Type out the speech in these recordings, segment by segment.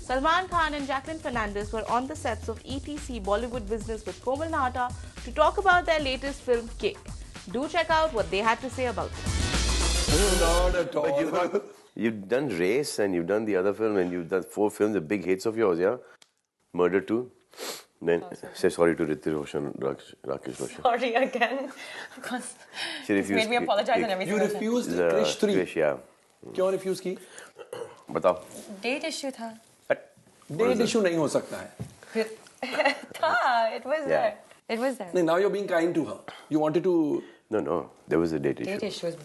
Salman Khan and Jacqueline Fernandez were on the sets of ETC Bollywood Business with Komal Nahata to talk about their latest film, Kick. Do check out what they had to say about it. Not at all. You've done Race and you've done the other film and you've done 4 films, the big hits of yours, yeah? Murder 2. Then say sorry to Hrithik Roshan, Rakesh Roshan. Sorry again. Because it's made me apologize and everything. You refused Krish 3. Krish, yeah. क्यों refuse की? बताओ. Date issue था. Date issue नहीं हो सकता है. था. It was there. It was there. Now you're being kind to her. You wanted to. No. There was a date issue. Date issue was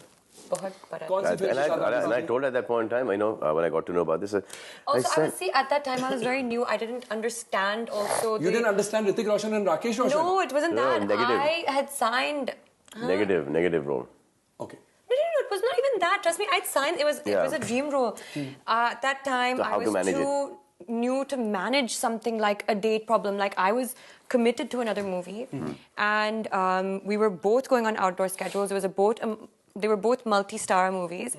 बहुत बड़ा. कौन सी film And I told her at that point in time, I know, when I got to know about this. Also, I was, at that time I was very new. I didn't understand also. You didn't understand Hrithik Roshan and Rakesh Roshan? No, it wasn't No, that. negative. I had signed. Negative role. Okay. No, it was not even that. Trust me, I'd signed. It was a dream role. At that time, So how I to was manage too new to manage something like a date problem. Like I was committed to another movie, and we were both going on outdoor schedules. It was they were both multi-star movies,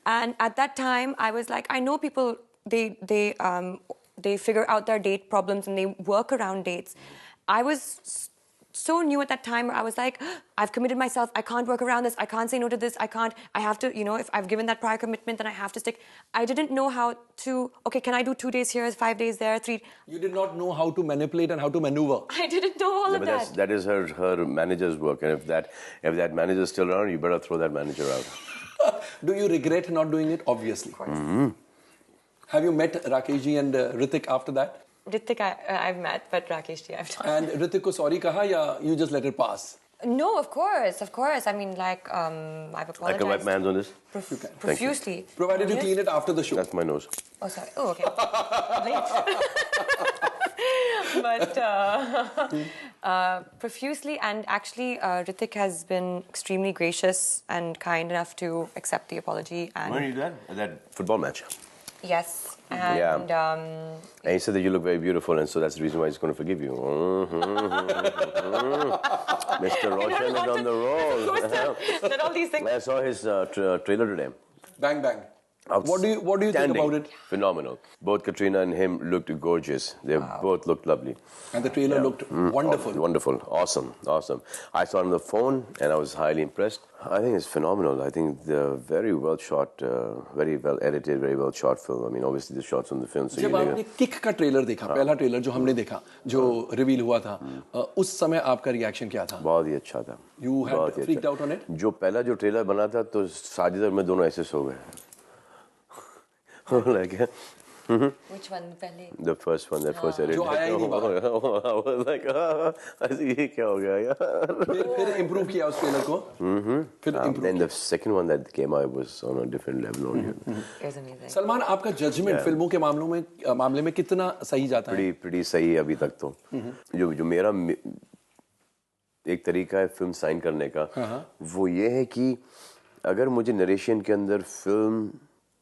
and at that time, I was like, I know people. They figure out their date problems and they work around dates. I was so new at that time. I was like, I've committed myself. I can't work around this. I can't say no to this. I have to, if I've given that prior commitment, then I have to stick. I didn't know how to, okay, can I do 2 days here, 5 days there, 3? You did not know how to manipulate and how to maneuver. I didn't know all of that. That is her manager's work. And if that manager is still around, you better throw that manager out. Do you regret not doing it? Obviously. Of course. Have you met Rakesh ji and Hrithik after that? Hrithik I've met, but Rakesh ji I've done. And Hrithik ko sorry kaha ya you just let it pass? No, of course. I mean, like, I've apologized. I can wipe my hands on this? Profusely. Provided you clean it after the show. That's my nose. Oh, sorry. Oh, okay. But profusely, and actually, Hrithik has been extremely gracious and kind enough to accept the apology. And When did you do that? At that football match? yes. And And he said that you look very beautiful, and so that's the reason why he's going to forgive you. Mr. Roshan is on the roll. Said all these things. I saw his trailer today. Bang, bang. What do you think about it? Phenomenal. Both Katrina and him looked gorgeous. They both looked lovely. And the trailer looked wonderful. Wonderful. Awesome. I saw it on the phone and I was highly impressed. I think it's phenomenal. I think the very well shot, very well edited, very well shot film. I mean, obviously the shots on the film. So जब आपने kick का trailer देखा, पहला trailer जो हमने देखा, जो reveal हुआ था, उस समय आपका रिएक्शन क्या था? बहुत ही अच्छा था. You had freaked out on it? जो पहला जो ट्रेलर बना था तो साजिद और मैं दोनों ऐसे सो गए. Like, Which one? Pehle? the first one, that first edit. जो आया ही नहीं बाहर. I was like, ये क्या हो गया यार? फिर improve किया उस ट्रेलर को. फिर improve. Then the second one that came out was on a different level. It was amazing. Salman आपका जजमेंट फिल्मों के मामले में कितना सही जाता है? Pretty सही अभी तक तो. जो मेरा एक तरीका है फिल्म साइन करने का, वो ये है कि अगर मुझे नरेशन के अंदर फिल्म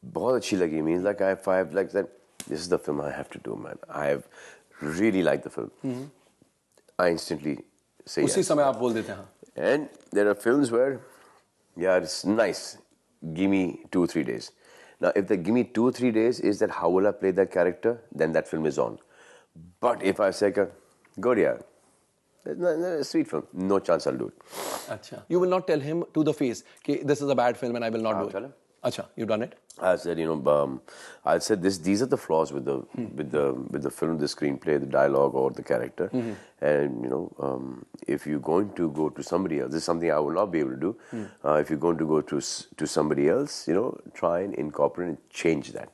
बहुत अच्छी लगी, means like I've like that, this is the film I have to do, man. I have really liked the film. I instantly say yes. उसी समय आप बोल देते हैं. And there are films where, yeah, it's nice. Give me 2-3 days. Now, if they give me 2-3 days is that how will I play that character, then that film is on. But if I say, good, yeah, it's a sweet film, no chance I'll do it. अच्छा. You will not tell him to the face कि this is a bad film and I will not do it. tell him. अच्छा, you've done it? I said, I said these are the flaws with the film, the screenplay, the dialogue, or the character. And if you're going to go to somebody else, this is something I will not be able to do. If you're going to go to somebody else, try and incorporate and change that.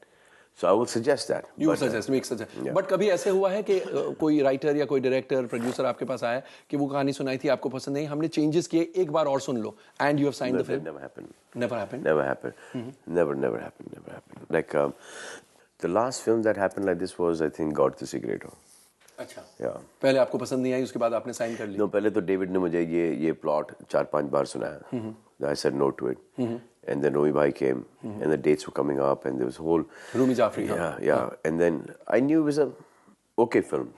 So I will suggest that. You suggest, make suggestion. Yeah. But कभी ऐसे हुआ है कि कोई writer या कोई director, producer आपके पास आया कि वो कहानी सुनाई थी आपको पसंद नहीं, हमने चेंजेस किए, एक बार और सुन लो, and you have signed the film? Never happened. Never happened? Never happened. Never happened. Like the last film that happened like this was, I think, God the Secreto. अच्छा. Yeah. पहले आपको पसंद नहीं आई, उसके बाद आपने साइन कर लिया. No, पहले तो डेविड ने मुझे ये प्लॉट 4-5 बार सुनाया. I said no to it. And then Rumi Bhai came, and the dates were coming up, and there was a whole... Rumi Jafri. Yeah. And then I knew it was a okay film,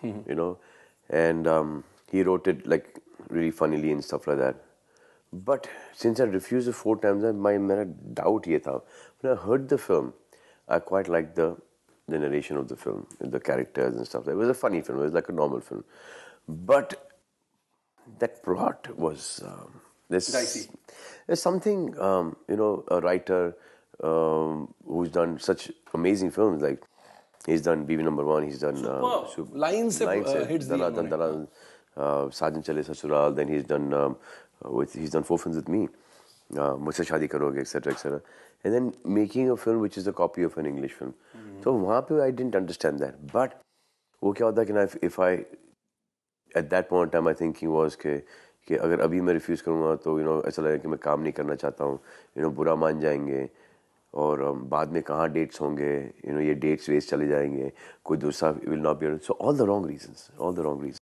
And he wrote it like really funnily and stuff like that. But since I refused it 4 times, my doubt ये था. When I heard the film, I quite liked the the narration of the film, the characters and stuff. It was a funny film. It was like a normal film, but that plot was Dicey. there's something a writer who's done such amazing films, like he's done BB Number 1, he's done Lines se hits Dala Dala, Sajan Chale Sasural, then he's done he's done 4 films with me, Mujhse Shaadi Karoge, etc. And then making a film which is a copy of an English film. So वहाँ पे I didn't understand that, but वो क्या होता है कि if I at that point in time my thinking was कि अगर अभी मैं रिफ्यूज़ करूँगा तो ऐसा लगेगा कि मैं काम नहीं करना चाहता हूँ, बुरा मान जाएंगे और बाद में कहाँ डेट्स होंगे, ये डेट्स वेस्ट चले जाएंगे, कोई दूसरा will not be, so all the wrong reasons